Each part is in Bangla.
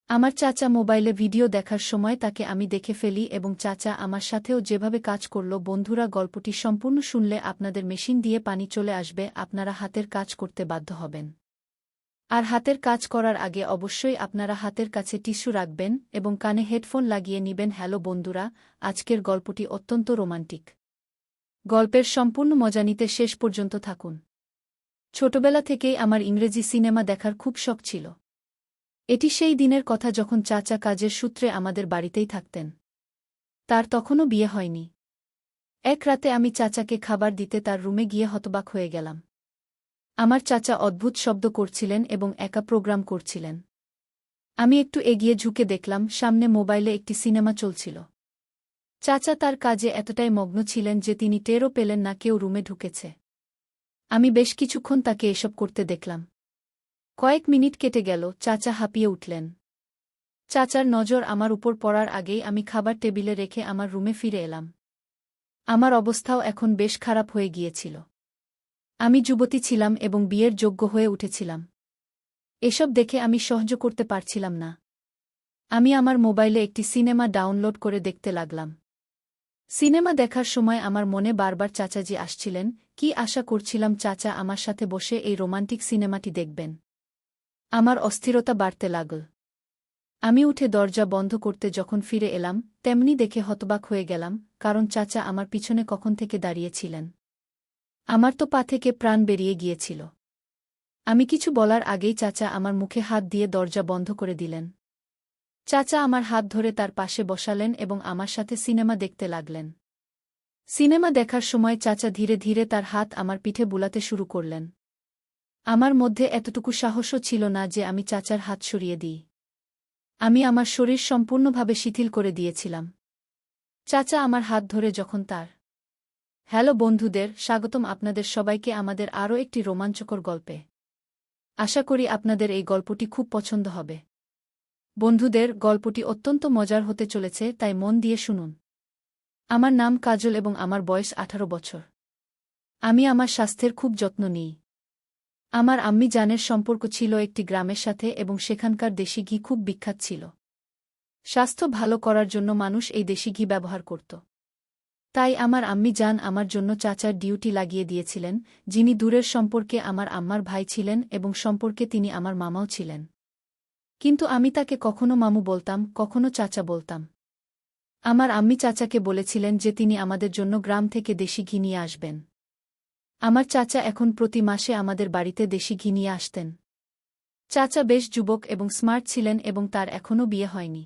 আমার চাচা মোবাইলে ভিডিও দেখার সময় তাকে আমি দেখে ফেলি এবং চাচা আমার সাথেও যেভাবে কাজ করল। বন্ধুরা, গল্পটি সম্পূর্ণ শুনলে আপনাদের মেশিন দিয়ে পানি চলে আসবে, আপনারা হাতের কাজ করতে বাধ্য হবেন। আর হাতের কাজ করার আগে অবশ্যই আপনারা হাতের কাছে টিস্যু রাখবেন এবং কানে হেডফোন লাগিয়ে নিবেন। হ্যালো বন্ধুরা, আজকের গল্পটি অত্যন্ত রোমান্টিক। গল্পের সম্পূর্ণ মজা নিতে শেষ পর্যন্ত থাকুন। ছোটবেলা থেকেই আমার ইংরেজি সিনেমা দেখার খুব শখ ছিল। এটি সেই দিনের কথা যখন চাচা কাজের সূত্রে আমাদের বাড়িতেই থাকতেন। তার তখনও বিয়ে হয়নি। এক রাতে আমি চাচাকে খাবার দিতে তার রুমে গিয়ে হতবাক হয়ে গেলাম। আমার চাচা অদ্ভুত শব্দ করছিলেন এবং একা প্রোগ্রাম করছিলেন। আমি একটু এগিয়ে ঝুঁকে দেখলাম সামনে মোবাইলে একটি সিনেমা চলছিল। চাচা তার কাজে এতটাই মগ্ন ছিলেন যে তিনি টেরও পেলেন না কেউ রুমে ঢুকেছে। আমি বেশ কিছুক্ষণ তাকে এসব করতে দেখলাম। কয়েক মিনিট কেটে গেল, চাচা হাঁপিয়ে উঠলেন। চাচার নজর আমার উপর পড়ার আগেই আমি খাবার টেবিলে রেখে আমার রুমে ফিরে এলাম। আমার অবস্থাও এখন বেশ খারাপ হয়ে গিয়েছিল। আমি যুবতী ছিলাম এবং বিয়ের যোগ্য হয়ে উঠেছিলাম। এসব দেখে আমি সহ্য করতে পারছিলাম না। আমি আমার মোবাইলে একটি সিনেমা ডাউনলোড করে দেখতে লাগলাম। সিনেমা দেখার সময় আমার মনে বারবার চাচাজি আসছিলেন। কি আশা করছিলাম চাচা আমার সাথে বসে এই রোমান্টিক সিনেমাটি দেখবেন। আমার অস্থিরতা বাড়তে লাগল। আমি উঠে দরজা বন্ধ করতে যখন ফিরে এলাম, তেমনি দেখে হতবাক হয়ে গেলাম, কারণ চাচা আমার পিছনে কখন থেকে দাঁড়িয়েছিলেন। আমার তো পা থেকে প্রাণ বেরিয়ে গিয়েছিল। আমি কিছু বলার আগেই চাচা আমার মুখে হাত দিয়ে দরজা বন্ধ করে দিলেন। চাচা আমার হাত ধরে তার পাশে বসালেন এবং আমার সাথে সিনেমা দেখতে লাগলেন। সিনেমা দেখার সময় চাচা ধীরে ধীরে তার হাত আমার পিঠে বুলাতে শুরু করলেন। আমার মধ্যে এতটুকু সাহসও ছিল না যে আমি চাচার হাত সরিয়ে দিই। আমি আমার শরীর সম্পূর্ণভাবে শিথিল করে দিয়েছিলাম। চাচা আমার হাত ধরে যখন তার হ্যালো বন্ধুদের, স্বাগতম আপনাদের সবাইকে আমাদের আরও একটি রোমাঞ্চকর গল্পে। আশা করি আপনাদের এই গল্পটি খুব পছন্দ হবে। বন্ধুদের, গল্পটি অত্যন্ত মজার হতে চলেছে, তাই মন দিয়ে শুনুন। আমার নাম কাজল এবং আমার বয়স 18 বছর। আমি আমার স্বাস্থ্যের খুব যত্ন নিই। আমার আম্মি জানের সম্পর্ক ছিল একটি গ্রামের সাথে এবং সেখানকার দেশি ঘি খুব বিখ্যাত ছিল। স্বাস্থ্য ভালো করার জন্য মানুষ এই দেশি ঘি ব্যবহার করত। তাই আমার আম্মি জান আমার জন্য চাচার ডিউটি লাগিয়ে দিয়েছিলেন, যিনি দূরের সম্পর্কে আমার আম্মার ভাই ছিলেন এবং সম্পর্কে তিনি আমার মামাও ছিলেন। কিন্তু আমি তাকে কখনো মামু বলতাম, কখনো চাচা বলতাম। আমার আম্মি চাচাকে বলেছিলেন যে তিনি আমাদের জন্য গ্রাম থেকে দেশি ঘি নিয়ে আসবেন। আমার চাচা এখন প্রতি মাসে আমাদের বাড়িতে দেশি ঘি নিয়ে আসতেন। চাচা বেশ যুবক এবং স্মার্ট ছিলেন এবং তার এখনও বিয়ে হয়নি।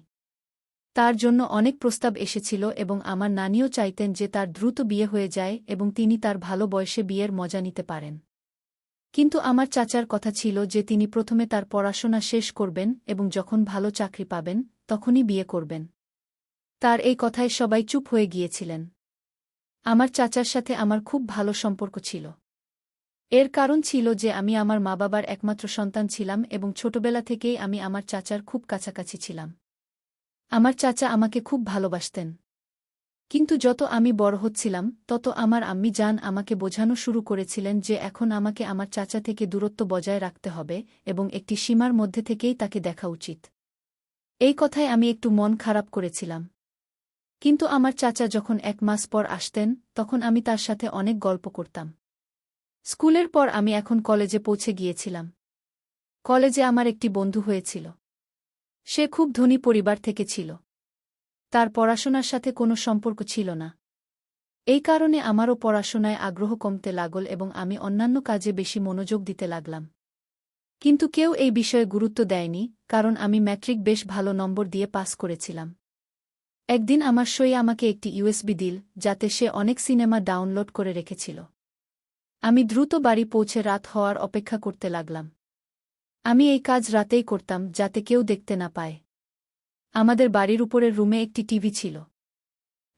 তার জন্য অনেক প্রস্তাব এসেছিল এবং আমার নানিও চাইতেন যে তার দ্রুত বিয়ে হয়ে যায় এবং তিনি তার ভালো বয়সে বিয়ের মজা নিতে পারেন। কিন্তু আমার চাচার কথা ছিল যে তিনি প্রথমে তার পড়াশোনা শেষ করবেন এবং যখন ভালো চাকরি পাবেন তখনই বিয়ে করবেন। তার এই কথায় সবাই চুপ হয়ে গিয়েছিলেন। আমার চাচার সাথে আমার খুব ভালো সম্পর্ক ছিল। এর কারণ ছিল যে আমি আমার মা-বাবার একমাত্র সন্তান ছিলাম এবং ছোটবেলা থেকেই আমি আমার চাচার খুব কাছাকাছি ছিলাম। আমার চাচা আমাকে খুব ভালোবাসতেন। কিন্তু যত আমি বড় হচ্ছিলাম তত আমার আম্মি জান আমাকে বোঝানো শুরু করেছিলেন যে এখন আমাকে আমার চাচা থেকে দূরত্ব বজায় রাখতে হবে এবং একটি সীমার মধ্যে থেকেই তাকে দেখা উচিত। এই কথায় আমি একটু মন খারাপ করেছিলাম। কিন্তু আমার চাচা যখন 1 মাস পর আসতেন তখন আমি তার সাথে অনেক গল্প করতাম। স্কুলের পর আমি এখন কলেজে পৌঁছে গিয়েছিলাম। কলেজে আমার একটি বন্ধু হয়েছিল। সে খুব ধনী পরিবার থেকে ছিল। তার পড়াশোনার সাথে কোনো সম্পর্ক ছিল না। এই কারণে আমারও পড়াশোনায় আগ্রহ কমতে লাগল এবং আমি অন্যান্য কাজে বেশি মনোযোগ দিতে লাগলাম। কিন্তু কেউ এই বিষয়ে গুরুত্ব দেয়নি, কারণ আমি ম্যাট্রিক বেশ ভালো নম্বর দিয়ে পাস করেছিলাম। একদিন আমার সই আমাকে একটি ইউএসবি দিল, যাতে সে অনেক সিনেমা ডাউনলোড করে রেখেছিল। আমি দ্রুত বাড়ি পৌঁছে রাত হওয়ার অপেক্ষা করতে লাগলাম। আমি এই কাজ রাতেই করতাম যাতে কেউ দেখতে না পায়। আমাদের বাড়ির উপরের রুমে একটি টিভি ছিল।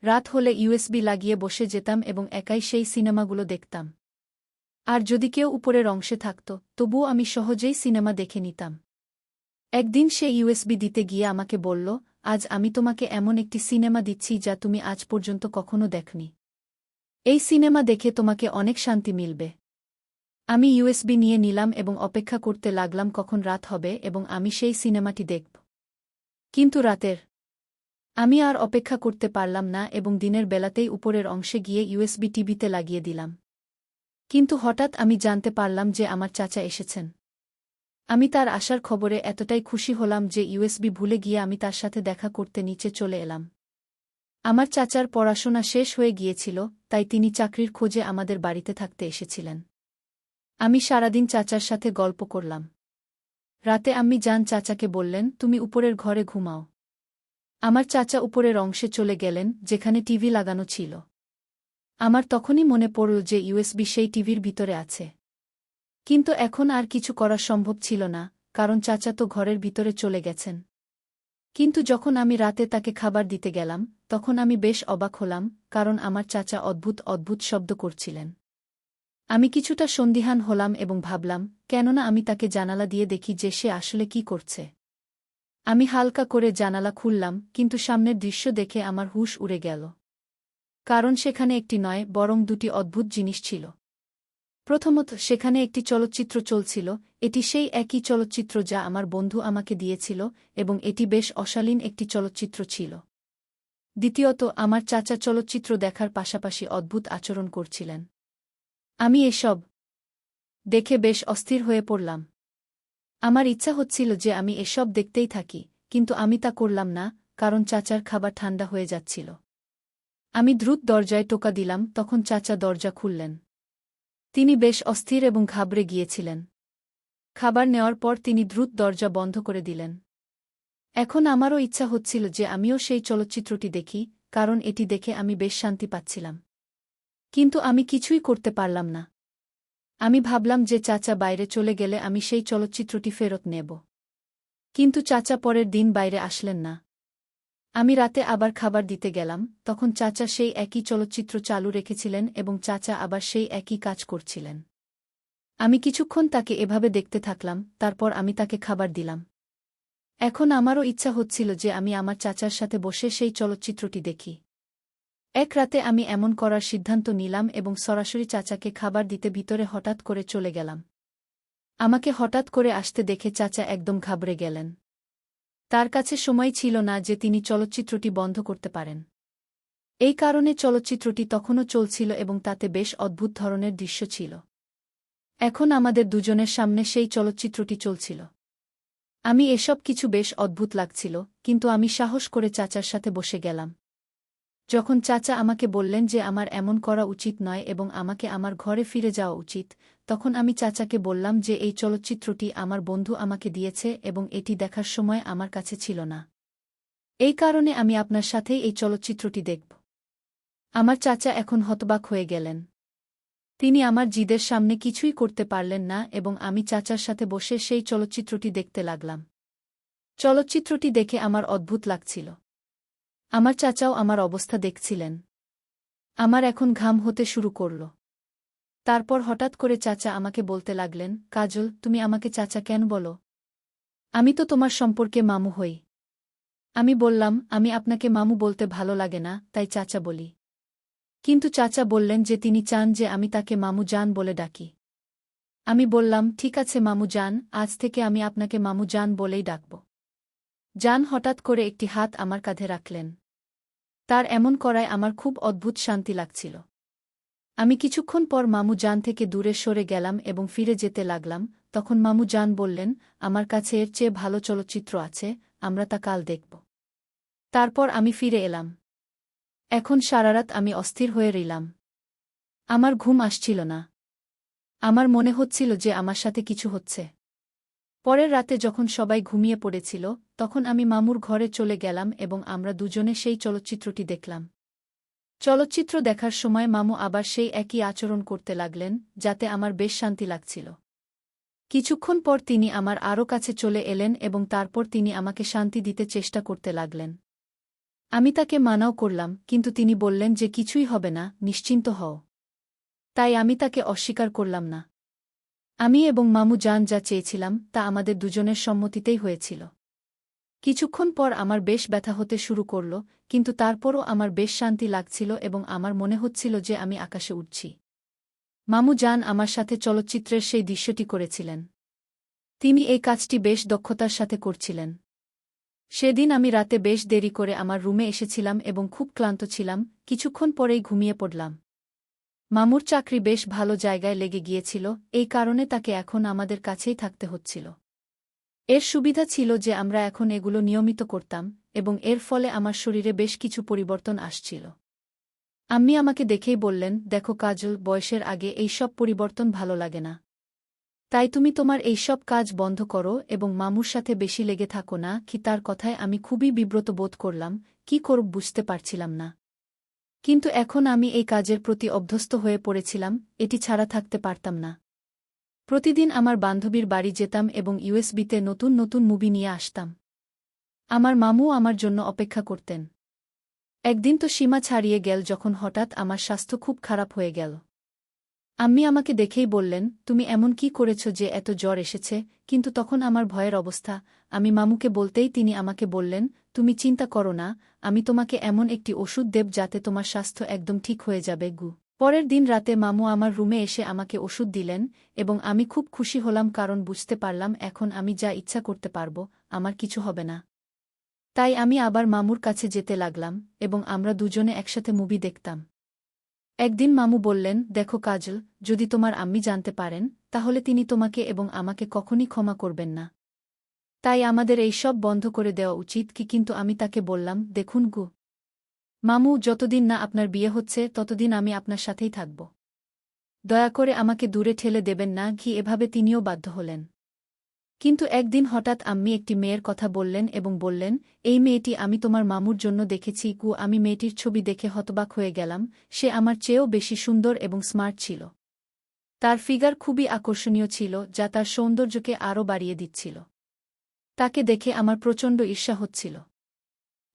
রাত হলে ইউএসবি লাগিয়ে বসে যেতাম এবং একাই সেই সিনেমাগুলো দেখতাম। আর যদি কেউ উপরের অংশে থাকত তবুও আমি সহজেই সিনেমা দেখে নিতাম। একদিন সে ইউএসবি দিতে গিয়ে আমাকে বলল, আজ আমি তোমাকে এমন একটি সিনেমা দিচ্ছি যা তুমি আজ পর্যন্ত কখনো দেখনি। এই সিনেমা দেখে তোমাকে অনেক শান্তি মিলবে। আমি ইউএসবি নিয়ে নিলাম এবং অপেক্ষা করতে লাগলাম কখন রাত হবে এবং আমি সেই সিনেমাটি দেখব। কিন্তু রাতের আমি আর অপেক্ষা করতে পারলাম না এবং দিনের বেলাতেই উপরের অংশে গিয়ে ইউএসবি টিভিতে লাগিয়ে দিলাম। কিন্তু হঠাৎ আমি জানতে পারলাম যে আমার চাচা এসেছেন। আমি তার আসার খবরে এতটাই খুশি হলাম যে ইউএসবি ভুলে গিয়ে আমি তার সাথে দেখা করতে নিচে চলে এলাম। আমার চাচার পড়াশোনা শেষ হয়ে গিয়েছিল, তাই তিনি চাকরির খোঁজে আমাদের বাড়িতে থাকতে এসেছিলেন। আমি সারাদিন চাচার সাথে গল্প করলাম। রাতে আম্মি জান চাচাকে বললেন, তুমি উপরের ঘরে ঘুমাও। আমার চাচা উপরের অংশে চলে গেলেন, যেখানে টিভি লাগানো ছিল। আমার তখনই মনে পড়ল যে ইউএসবি সেই টিভির ভিতরে আছে। কিন্তু এখন আর কিছু করা সম্ভব ছিল না, কারণ চাচা তো ঘরের ভিতরে চলে গেছেন। কিন্তু যখন আমি রাতে তাকে খাবার দিতে গেলাম, তখন আমি বেশ অবাক হলাম, কারণ আমার চাচা অদ্ভুত অদ্ভুত শব্দ করছিলেন। আমি কিছুটা সন্দিহান হলাম এবং ভাবলাম, কেননা আমি তাকে জানালা দিয়ে দেখি যে সে আসলে কি করছে। আমি হালকা করে জানালা খুললাম, কিন্তু সামনের দৃশ্য দেখে আমার হুঁশ উড়ে গেল। কারণ সেখানে একটি নয়, বরং দুটি অদ্ভুত জিনিস ছিল। প্রথমত, সেখানে একটি চলচ্চিত্র চলছিল। এটি সেই একই চলচ্চিত্র যা আমার বন্ধু আমাকে দিয়েছিল, এবং এটি বেশ অশালীন একটি চলচ্চিত্র ছিল। দ্বিতীয়ত, আমার চাচা চলচ্চিত্র দেখার পাশাপাশি অদ্ভুত আচরণ করছিলেন। আমি এসব দেখে বেশ অস্থির হয়ে পড়লাম। আমার ইচ্ছা হচ্ছিল যে আমি এসব দেখতেই থাকি, কিন্তু আমি তা করলাম না, কারণ চাচার খাবার ঠান্ডা হয়ে যাচ্ছিল। আমি দ্রুত দরজায় টোকা দিলাম, তখন চাচা দরজা খুললেন। তিনি বেশ অস্থির এবং ঘাবড়ে গিয়েছিলেন। খাবার নেওয়ার পর তিনি দ্রুত দরজা বন্ধ করে দিলেন। এখন আমারও ইচ্ছা হচ্ছিল যে আমিও সেই চলচ্চিত্রটি দেখি, কারণ এটি দেখে আমি বেশ শান্তি পাচ্ছিলাম। কিন্তু আমি কিছুই করতে পারলাম না। আমি ভাবলাম যে চাচা বাইরে চলে গেলে আমি সেই চলচ্চিত্রটি ফেরত নেব। কিন্তু চাচা পরের দিন বাইরে আসলেন না। আমি রাতে আবার খাবার দিতে গেলাম, তখন চাচা সেই একই চলচ্চিত্র চালু রেখেছিলেন এবং চাচা আবার সেই একই কাজ করছিলেন। আমি কিছুক্ষণ তাকে এভাবে দেখতে থাকলাম, তারপর আমি তাকে খাবার দিলাম। এখন আমারও ইচ্ছা হচ্ছিল যে আমি আমার চাচার সাথে বসে সেই চলচ্চিত্রটি দেখি। এক রাতে আমি এমন করার সিদ্ধান্ত নিলাম এবং সরাসরি চাচাকে খাবার দিতে ভিতরে হঠাৎ করে চলে গেলাম। আমাকে হঠাৎ করে আসতে দেখে চাচা একদম ঘাবড়ে গেলেন। তার কাছে সময় ছিল না যে তিনি চলচ্চিত্রটি বন্ধ করতে পারেন। এই কারণে চলচ্চিত্রটি তখনও চলছিল এবং তাতে বেশ অদ্ভুত ধরনের দৃশ্য ছিল। এখন আমাদের দুজনের সামনে সেই চলচ্চিত্রটি চলছিল। আমি এসব কিছু বেশ অদ্ভুত লাগছিল, কিন্তু আমি সাহস করে চাচার সাথে বসে গেলাম। যখন চাচা আমাকে বললেন যে আমার এমন করা উচিত নয় এবং আমাকে আমার ঘরে ফিরে যাওয়া উচিত, তখন আমি চাচাকে বললাম যে এই চলচ্চিত্রটি আমার বন্ধু আমাকে দিয়েছে এবং এটি দেখার সময় আমার কাছে ছিল না। এই কারণে আমি আপনার সাথেই এই চলচ্চিত্রটি দেখব। আমার চাচা এখন হতবাক হয়ে গেলেন। তিনি আমার জিদের সামনে কিছুই করতে পারলেন না এবং আমি চাচার সাথে বসে সেই চলচ্চিত্রটি দেখতে লাগলাম। চলচ্চিত্রটি দেখে আমার অদ্ভুত লাগছিল। আমার চাচাও আমার অবস্থা দেখছিলেন। আমার এখন ঘাম হতে শুরু করল। তারপর হঠাৎ করে চাচা আমাকে বলতে লাগলেন, কাজল, তুমি আমাকে চাচা কেন বলো? আমি তো তোমার সম্পর্কে মামু হই। আমি বললাম, আমি আপনাকে মামু বলতে ভালো লাগে না, তাই চাচা বলি। কিন্তু চাচা বললেন যে তিনি চান যে আমি তাকে মামু জান বলে ডাকি। আমি বললাম, ঠিক আছে মামু জান, আজ থেকে আমি আপনাকে মামু জান বলেই ডাকব। জান হঠাৎ করে একটি হাত আমার কাঁধে রাখলেন। তার এমন করায় আমার খুব অদ্ভুত শান্তি লাগছিল। আমি কিছুক্ষণ পর মামু জান থেকে দূরে সরে গেলাম এবং ফিরে যেতে লাগলাম, তখন মামু জান বললেন, আমার কাছে এর চেয়ে ভালো চলচ্চিত্র আছে, আমরা তা কাল দেখব। তারপর আমি ফিরে এলাম। এখন সারারাত আমি অস্থির হয়ে রইলাম। আমার ঘুম আসছিল না। আমার মনে হচ্ছিল যে আমার সাথে কিছু হচ্ছে। পরের রাতে যখন সবাই ঘুমিয়ে পড়েছিল, তখন আমি মামুর ঘরে চলে গেলাম এবং আমরা দুজনে সেই চলচ্চিত্রটি দেখলাম। চলচ্চিত্র দেখার সময় মামু আবার সেই একই আচরণ করতে লাগলেন, যাতে আমার বেশ শান্তি লাগছিল। কিছুক্ষণ পর তিনি আমার আরও কাছে চলে এলেন এবং তারপর তিনি আমাকে শান্তি দিতে চেষ্টা করতে লাগলেন। আমি তাকে মানাও করলাম, কিন্তু তিনি বললেন যে কিছুই হবে না, নিশ্চিন্ত হও। তাই আমি তাকে অস্বীকার করলাম না। আমি এবং মামু জান যা চেয়েছিলাম তা আমাদের দুজনের সম্মতিতেই হয়েছিল। কিছুক্ষণ পর আমার বেশ ব্যথা হতে শুরু করল, কিন্তু তারপরও আমার বেশ শান্তি লাগছিল এবং আমার মনে হচ্ছিল যে আমি আকাশে উড়ছি। মামু জান আমার সাথে চলচ্চিত্রের সেই দৃশ্যটি করেছিলেন। তিনি এই কাজটি বেশ দক্ষতার সাথে করছিলেন। সেদিন আমি রাতে বেশ দেরি করে আমার রুমে এসেছিলাম এবং খুব ক্লান্ত ছিলাম, কিছুক্ষণ পরেই ঘুমিয়ে পড়লাম। মামুর চাকরি বেশ ভালো জায়গায় লেগে গিয়েছিল, এই কারণে তাকে এখন আমাদের কাছেই থাকতে হচ্ছিল। এর সুবিধা ছিল যে আমরা এখন এগুলো নিয়মিত করতাম, এবং এর ফলে আমার শরীরে বেশ কিছু পরিবর্তন আসছিল। আম্মি আমাকে দেখেই বললেন, দেখো কাজল, বয়সের আগে এই সব পরিবর্তন ভালো লাগে না। তাই তুমি তোমার এই সব কাজ বন্ধ করো এবং মামুর সাথে বেশি লেগে থাকো না। কি তার কথায় আমি খুবই বিব্রত বোধ করলাম, কি করব বুঝতে পারছিলাম না। কিন্তু এখন আমি এই কাজের প্রতি অভ্যস্ত হয়ে পড়েছিলাম, এটি ছাড়া থাকতে পারতাম না। প্রতিদিন আমার বান্ধবীর বাড়ি যেতাম এবং ইউএসবিতে নতুন নতুন মুভি নিয়ে আসতাম। আমার মামু আমার জন্য অপেক্ষা করতেন। একদিন তো সীমা ছাড়িয়ে গেল যখন হঠাৎ আমার স্বাস্থ্য খুব খারাপ হয়ে গেল। আম্মি আমাকে দেখেই বললেন, তুমি এমন কি করেছ যে এত জ্বর এসেছে? কিন্তু তখন আমার ভয়ের অবস্থা। আমি মামুকে বলতেই তিনি আমাকে বললেন, তুমি চিন্তা করো না, আমি তোমাকে এমন একটি ওষুধ দেব যাতে তোমার স্বাস্থ্য একদম ঠিক হয়ে যাবে গু। পরের দিন রাতে মামু আমার রুমে এসে আমাকে ওষুধ দিলেন, এবং আমি খুব খুশি হলাম কারণ বুঝতে পারলাম এখন আমি যা ইচ্ছা করতে পারব, আমার কিছু হবে না। তাই আমি আবার মামুর কাছে যেতে লাগলাম, এবং আমরা দুজনে একসাথে মুভি দেখতাম। একদিন মামু বললেন, দেখো কাজল, যদি তোমার আম্মি জানতে পারেন, তাহলে তিনি তোমাকে এবং আমাকে কখনই ক্ষমা করবেন না। তাই আমাদের এই সব বন্ধ করে দেওয়া উচিত কি? কিন্তু আমি তাকে বললাম, দেখুন গু মামু, যতদিন না আপনার বিয়ে হচ্ছে ততদিন আমি আপনার সাথেই থাকব। দয়া করে আমাকে দূরে ঠেলে দেবেন না। কি এভাবে তিনিও বাধ্য হলেন। কিন্তু একদিন হঠাৎ আম্মি একটি মেয়ের কথা বললেন এবং বললেন, এই মেয়েটি আমি তোমার মামুর জন্য দেখেছি গু। আমি মেয়েটির ছবি দেখে হতবাক হয়ে গেলাম, সে আমার চেয়েও বেশি সুন্দর এবং স্মার্ট ছিল। তার ফিগার খুবই আকর্ষণীয় ছিল, যা তার সৌন্দর্যকে আরও বাড়িয়ে দিচ্ছিল। তাকে দেখে আমার প্রচণ্ড ঈর্ষা হচ্ছিল।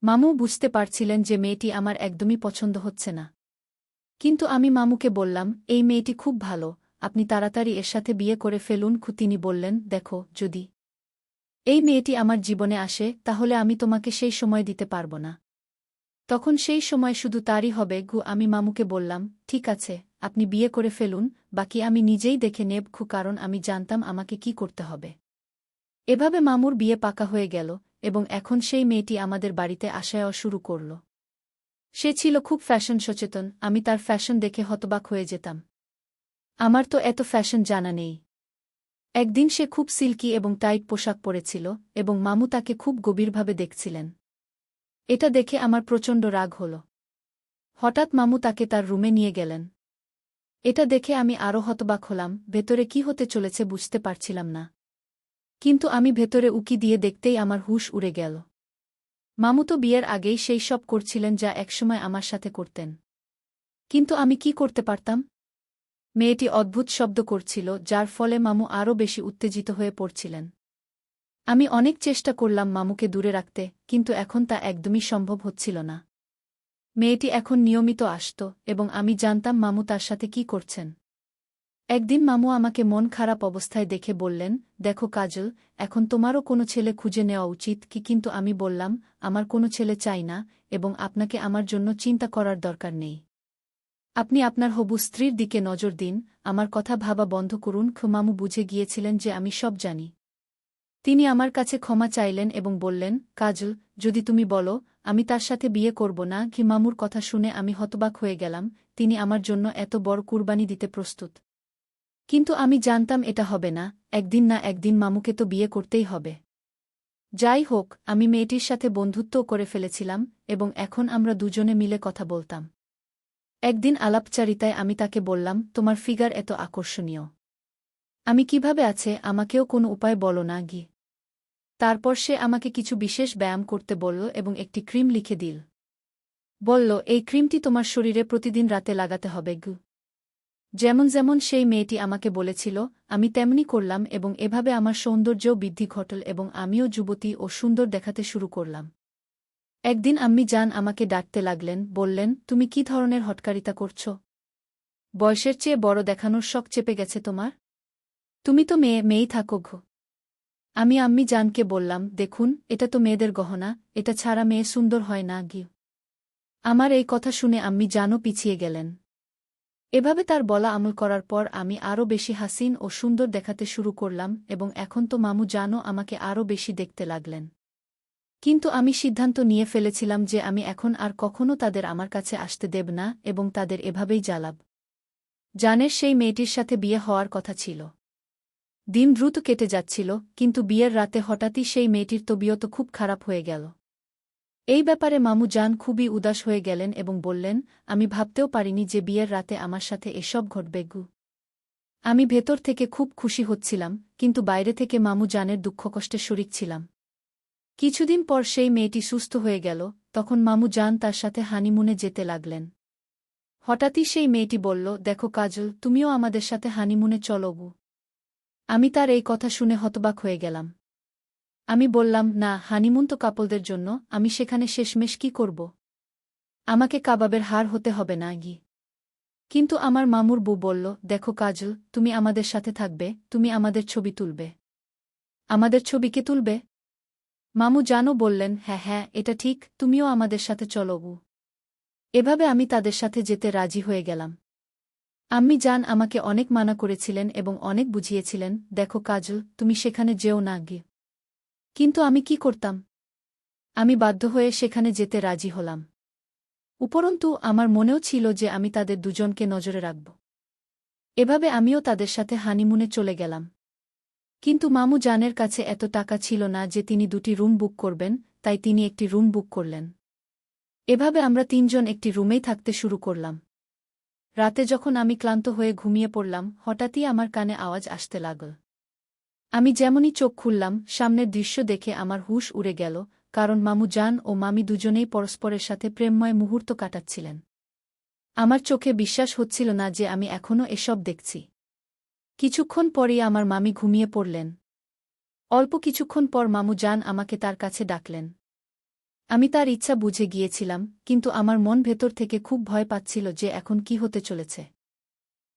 মামু বুঝতে পারছিলেন যে মেয়েটি আমার একদমই পছন্দ হচ্ছে না। কিন্তু আমি মামুকে বললাম, এই মেয়েটি খুব ভালো, আপনি তাড়াতাড়ি এর সাথে বিয়ে করে ফেলুন। তিনি বললেন, দেখো, যদি এই মেয়েটি আমার জীবনে আসে তাহলে আমি তোমাকে সেই সময় দিতে পারব না। তখন সেই সময় শুধু তারই হবে গু। আমি মামুকে বললাম, ঠিক আছে, আপনি বিয়ে করে ফেলুন, বাকি আমি নিজেই দেখে নেব খু, কারণ আমি জানতাম আমাকে কি করতে হবে। এভাবে মামুর বিয়ে পাকা হয়ে গেল, এবং এখন সেই মেয়েটি আমাদের বাড়িতে আসাও শুরু করল। সে ছিল খুব ফ্যাশন সচেতন, আমি তার ফ্যাশন দেখে হতবাক হয়ে যেতাম। আমার তো এত ফ্যাশন জানা নেই। একদিন সে খুব সিল্কি এবং টাইট পোশাক পরেছিল, এবং মামু তাকে খুব গভীরভাবে দেখছিলেন। এটা দেখে আমার প্রচণ্ড রাগ হল। হঠাৎ মামু তাকে তার রুমে নিয়ে গেলেন। এটা দেখে আমি আরও হতবাক হলাম, ভেতরে কি হতে চলেছে বুঝতে পারছিলাম না। কিন্তু আমি ভেতরে উকি দিয়ে দেখতেই আমার হুঁশ উড়ে গেল। মামু তো বিয়ের আগেই সেই সব করছিলেন যা একসময় আমার সাথে করতেন। কিন্তু আমি কি করতে পারতাম? মেয়েটি অদ্ভুত শব্দ করছিল, যার ফলে মামু আরও বেশি উত্তেজিত হয়ে পড়ছিলেন। আমি অনেক চেষ্টা করলাম মামুকে দূরে রাখতে, কিন্তু এখন তা একদমই সম্ভব হচ্ছিল না। মেয়েটি এখন নিয়মিত আসত, এবং আমি জানতাম মামু তার সাথে কি করছেন। একদিন মামু আমাকে মন খারাপ অবস্থায় দেখে বললেন, দেখো কাজল, এখন তোমারও কোনো ছেলে খুঁজে নেওয়া উচিত কি? কিন্তু আমি বললাম, আমার কোনো ছেলে চাই না, এবং আপনাকে আমার জন্য চিন্তা করার দরকার নেই। আপনি আপনার হবু স্ত্রীর দিকে নজর দিন, আমার কথা ভাবা বন্ধ করুন। মামু বুঝে গিয়েছিলেন যে আমি সব জানি। তিনি আমার কাছে ক্ষমা চাইলেন এবং বললেন, কাজল, যদি তুমি বলো, আমি তার সাথে বিয়ে করব না। মামুর কথা শুনে আমি হতবাক হয়ে গেলাম, তিনি আমার জন্য এত বড় কুরবানি দিতে প্রস্তুত। কিন্তু আমি জানতাম এটা হবে না, একদিন না একদিন মামুকে তো বিয়ে করতেই হবে। যাই হোক, আমি মেয়েটির সাথে বন্ধুত্বও করে ফেলেছিলাম, এবং এখন আমরা দুজনে মিলে কথা বলতাম। একদিন আলাপচারিতায় আমি তাকে বললাম, তোমার ফিগার এত আকর্ষণীয়। আমি কিভাবে আছে, আমাকেও কোনো উপায় বলো না গি। তারপর সে আমাকে কিছু বিশেষ ব্যায়াম করতে বলল এবং একটি ক্রিম লিখে দিল। বলল, এই ক্রিমটি তোমার শরীরে প্রতিদিন রাতে লাগাতে হবে গু। যেমন যেমন সেই মেয়েটি আমাকে বলেছিল, আমি তেমনি করলাম, এবং এভাবে আমার সৌন্দর্যও বৃদ্ধি ঘটল এবং আমিও যুবতী ও সুন্দর দেখাতে শুরু করলাম। একদিন আম্মি জান আমাকে ডাকতে লাগলেন, বললেন, তুমি কি ধরনের হটকারিতা করছ? বয়সের চেয়ে বড় দেখানোর শখ চেপে গেছে তোমার? তুমি তো মেয়েই থাকো ঘ। আমি আম্মি জানকে বললাম, দেখুন, এটা তো মেয়েদের গহনা, এটা ছাড়া মেয়ে সুন্দর হয় না গি। আমার এই কথা শুনে আম্মি জানও পিছিয়ে গেলেন। এভাবে তার বলা আমল করার পর আমি আরও বেশি হাসিন ও সুন্দর দেখাতে শুরু করলাম, এবং এখন তো মামু জানও আমাকে আরও বেশি দেখতে লাগলেন। কিন্তু আমি সিদ্ধান্ত নিয়ে ফেলেছিলাম যে আমি এখন আর কখনো তাদের আমার কাছে আসতে দেব না এবং তাদের এভাবেই জ্বালাব। জানের সেই মেয়েটির সাথে বিয়ে হওয়ার কথা ছিল। দিন দ্রুত কেটে যাচ্ছিল, কিন্তু বিয়ের রাতে হঠাৎই সেই মেয়েটির তবিয়ত খুব খারাপ হয়ে গেল। এই ব্যাপারে মামু জান খুবই উদাস হয়ে গেলেন এবং বললেন, আমি ভাবতেও পারিনি যে বিয়ের রাতে আমার সাথে এসব ঘটবে গু। আমি ভেতর থেকে খুব খুশি হচ্ছিলাম, কিন্তু বাইরে থেকে মামু জানের দুঃখকষ্টে শরিক ছিলাম। কিছুদিন পর সেই মেয়েটি সুস্থ হয়ে গেল, তখন মামু জান তার সাথে হানিমুনে যেতে লাগলেন। হঠাৎই সেই মেয়েটি বলল, দেখো কাজল, তুমিও আমাদের সাথে হানিমুনে চলো গু। আমি তার এই কথা শুনে হতবাক হয়ে গেলাম। আমি বললাম, না, হানিমুন তো কাপলদের জন্য, আমি সেখানে শেষমেশ কি করব? আমাকে কাবাবের হাড় হতে হবে না গি। কিন্তু আমার মামুর বউ বলল, দেখো কাজল, তুমি আমাদের সাথে থাকবে, তুমি আমাদের ছবি তুলবে। আমাদের ছবি কে তুলবে? মামু জানও বললেন, হ্যাঁ হ্যাঁ, এটা ঠিক, তুমিও আমাদের সাথে চলো গু। এভাবে আমি তাদের সাথে যেতে রাজি হয়ে গেলাম। আম্মি জান আমাকে অনেক মানা করেছিলেন এবং অনেক বুঝিয়েছিলেন, দেখো কাজল, তুমি সেখানে যেও না গি। কিন্তু আমি কি করতাম? আমি বাধ্য হয়ে সেখানে যেতে রাজি হলাম। উপরন্তু আমার মনেও ছিল যে আমি তাদের দুজনকে নজরে রাখব। এভাবে আমিও তাদের সাথে হানিমুনে চলে গেলাম। কিন্তু মামু জানের কাছে এত টাকা ছিল না যে তিনি 2টি রুম বুক করবেন, তাই তিনি একটি রুম বুক করলেন। এভাবে আমরা 3জন একটি রুমেই থাকতে শুরু করলাম। রাতে যখন আমি ক্লান্ত হয়ে ঘুমিয়ে পড়লাম, হঠাৎই আমার কানে আওয়াজ আসতে লাগল। আমি যেমনই চোখ খুললাম, সামনের দৃশ্য দেখে আমার হুঁশ উড়ে গেল, কারণ মামু জান ও মামি দুজনেই পরস্পরের সাথে প্রেমময় মুহূর্ত কাটাচ্ছিলেন। আমার চোখে বিশ্বাস হচ্ছিল না যে আমি এখনও এসব দেখছি। কিছুক্ষণ পরেই আমার মামি ঘুমিয়ে পড়লেন। অল্প কিছুক্ষণ পর মামু জান আমাকে তার কাছে ডাকলেন। আমি তার ইচ্ছা বুঝে গিয়েছিলাম, কিন্তু আমার মন ভেতর থেকে খুব ভয় পাচ্ছিল যে এখন কি হতে চলেছে।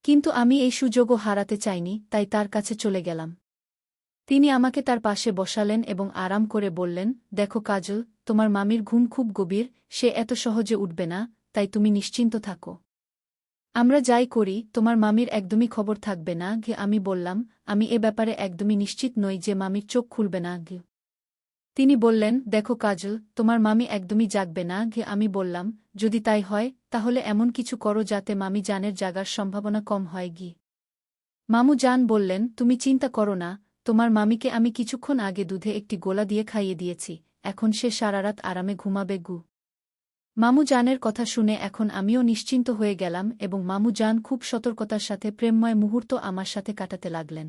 কিন্তু আমি এই সুযোগও হারাতে চাইনি, তাই তার কাছে চলে গেলাম। তিনি আমাকে তার পাশে বসালেন এবং আরাম করে বললেন, দেখো কাজল, তোমার মামির ঘুম খুব গভীর, সে এত সহজে উঠবে না, তাই তুমি নিশ্চিন্ত থাকো। আমরা যাই করি, তোমার মামির একদমই খবর থাকবে না গে। আমি বললাম, আমি এ ব্যাপারে একদমই নিশ্চিত নই যে মামির চোখ খুলবে না গে। তিনি বললেন, দেখো কাজল, তোমার মামি একদমই জাগবে না গে। আমি বললাম, যদি তাই হয়, তাহলে এমন কিছু করো যাতে মামি জানের জাগার সম্ভাবনা কম হয় গি। মামু জান বললেন, তুমি চিন্তা করো না, তোমার মামিকে আমি কিছুক্ষণ আগে দুধে একটি গোলা দিয়ে খাইয়ে দিয়েছি, এখন সে সারারাত আরামে ঘুমাবে গু। মামু জানের কথা শুনে এখন আমিও নিশ্চিন্ত হয়ে গেলাম এবং মামু জান খুব সতর্কতার সাথে প্রেমময় মুহূর্ত আমার সাথে কাটাতে লাগলেন।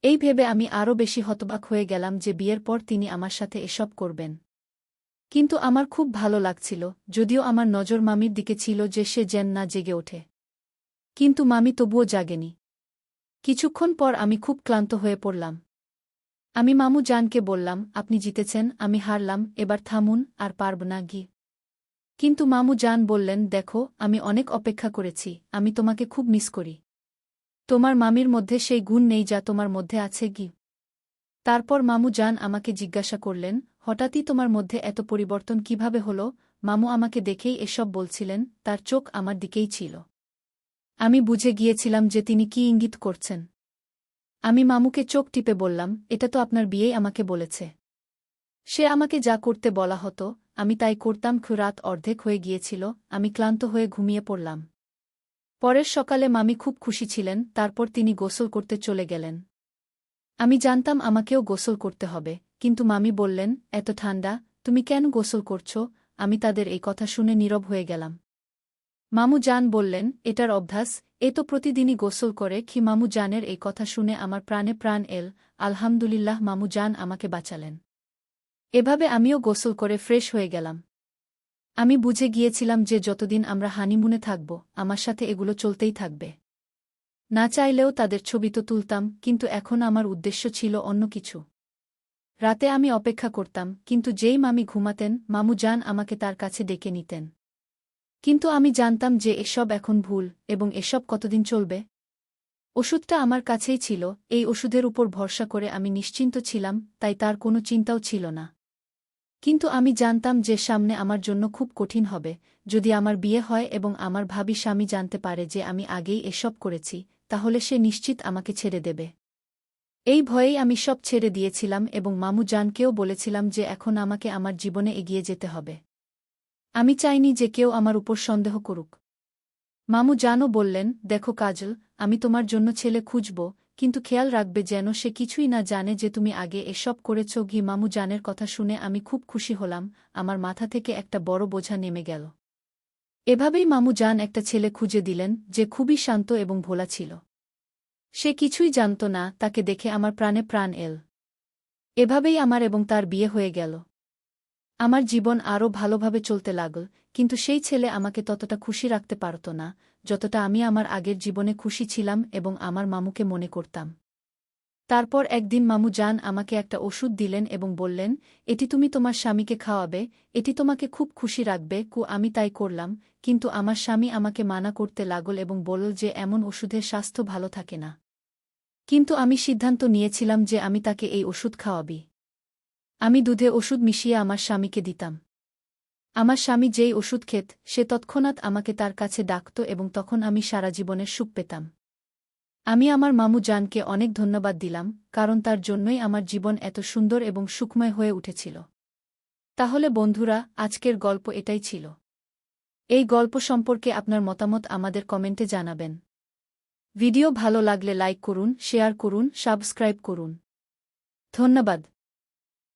এই ভেবে আমি আরও বেশি হতবাক হয়ে গেলাম যে বিয়ের পর তিনি আমার সাথে এসব করবেন। কিন্তু আমার খুব ভালো লাগছিল, যদিও আমার নজর মামির দিকে ছিল যে সে যেন না জেগে ওঠে। কিন্তু মামি তবুও জাগেনি। কিছুক্ষণ পর আমি খুব ক্লান্ত হয়ে পড়লাম। আমি মামু জানকে বললাম, আপনি জিতেছেন, আমি হারলাম, এবার থামুন, আর পারব না গি। কিন্তু মামু জান বললেন, দেখো, আমি অনেক অপেক্ষা করেছি, আমি তোমাকে খুব মিস করি। তোমার মামির মধ্যে সেই গুণ নেই যা তোমার মধ্যে আছে গি। তারপর মামু জান আমাকে জিজ্ঞাসা করলেন, হঠাৎই তোমার মধ্যে এত পরিবর্তন কিভাবে হলো? মামু আমাকে দেখেই এসব বলছিলেন, তার চোখ আমার দিকেই ছিল। আমি বুঝে গিয়েছিলাম যে তিনি কি ইঙ্গিত করছেন। আমি মামুকে চোখ টিপে বললাম, এটা তো আপনার বিয়েই আমাকে বলেছে। সে আমাকে যা করতে বলা হতো, আমি তাই করতাম। রাত অর্ধেক হয়ে গিয়েছিল, আমি ক্লান্ত হয়ে ঘুমিয়ে পড়লাম। পরের সকালে মামি খুব খুশি ছিলেন, তারপর তিনি গোসল করতে চলে গেলেন। আমি জানতাম আমাকেও গোসল করতে হবে, কিন্তু মামি বললেন, এত ঠান্ডা, তুমি কেন গোসল করছো? আমি তাদের এই কথা শুনে নীরব হয়ে গেলাম। মামু জান বললেন, এটার অভ্যাস, এ তো প্রতিদিনই গোসল করে। মামু জানের এই কথা শুনে আমার প্রাণে প্রাণ এল। আলহামদুলিল্লাহ, মামু জান আমাকে বাঁচালেন। এভাবে আমিও গোসল করে ফ্রেশ হয়ে গেলাম। আমি বুঝে গিয়েছিলাম যে যতদিন আমরা হানিমুনে থাকব, আমার সাথে এগুলো চলতেই থাকবে। না চাইলেও তাদের ছবি তো তুলতাম, কিন্তু এখন আমার উদ্দেশ্য ছিল অন্য কিছু। রাতে আমি অপেক্ষা করতাম, কিন্তু যেই মামি ঘুমাতেন, মামু জান আমাকে তার কাছে ডেকে নিতেন। কিন্তু আমি জানতাম যে এসব এখন ভুল, এবং এসব কতদিন চলবে। ওষুধটা আমার কাছেই ছিল, এই ওষুধের উপর ভরসা করে আমি নিশ্চিন্ত ছিলাম, তাই তার কোনো চিন্তাও ছিল না। কিন্তু আমি জানতাম যে সামনে আমার জন্য খুব কঠিন হবে, যদি আমার বিয়ে হয় এবং আমার ভাবি স্বামী জানতে পারে যে আমি আগেই এসব করেছি, তাহলে সে নিশ্চিত আমাকে ছেড়ে দেবে। এই ভয়েই আমি সব ছেড়ে দিয়েছিলাম এবং মামু জানকেও বলেছিলাম যে এখন আমাকে আমার জীবনে এগিয়ে যেতে হবে। আমি চাইনি যে কেউ আমার উপর সন্দেহ করুক। মামু জানও বললেন, দেখো কাজল, আমি তোমার জন্য ছেলে খুঁজব, কিন্তু খেয়াল রাখবে যেন সে কিছুই না জানে যে তুমি আগে এসব করেছ। মামু জানের কথা শুনে আমি খুব খুশি হলাম, আমার মাথা থেকে একটা বড় বোঝা নেমে গেল। এভাবেই মামু জান একটা ছেলে খুঁজে দিলেন যে খুবই শান্ত এবং ভোলা ছিল। সে কিছুই জানত না, তাকে দেখে আমার প্রাণে প্রাণ এল। এভাবেই আমার এবং তার বিয়ে হয়ে গেল। আমার জীবন আরও ভালোভাবে চলতে লাগল, কিন্তু সেই ছেলে আমাকে ততটা খুশি রাখতে পারত না, যতটা আমি আমার আগের জীবনে খুশি ছিলাম এবং আমার মামুকে মনে করতাম। তারপর একদিন মামু জান আমাকে একটা ওষুধ দিলেন এবং বললেন, এটি তুমি তোমার স্বামীকে খাওয়াবে, এটি তোমাকে খুব খুশি রাখবে। আমি তাই করলাম, কিন্তু আমার স্বামী আমাকে মানা করতে লাগল এবং বলল যে এমন ওষুধের স্বাস্থ্য ভালো থাকে না। কিন্তু আমি সিদ্ধান্ত নিয়েছিলাম যে আমি তাকে এই ওষুধ খাওয়াবি। আমি দুধে ওষুধ মিশিয়ে আমার স্বামীকে দিতাম। আমার স্বামী যেই ওষুধ খেত, সে তৎক্ষণাৎ আমাকে তার কাছে ডাকত এবং তখন আমি সারা জীবনের সুখ পেতাম। আমি আমার মামু জানকে অনেক ধন্যবাদ দিলাম, কারণ তার জন্যই আমার জীবন এত সুন্দর এবং সুখময় হয়ে উঠেছিল। তাহলে বন্ধুরা, আজকের গল্প এটাই ছিল। এই গল্প সম্পর্কে আপনার মতামত আমাদের কমেন্টে জানাবেন। ভিডিও ভালো লাগলে লাইক করুন, শেয়ার করুন, সাবস্ক্রাইব করুন। ধন্যবাদ।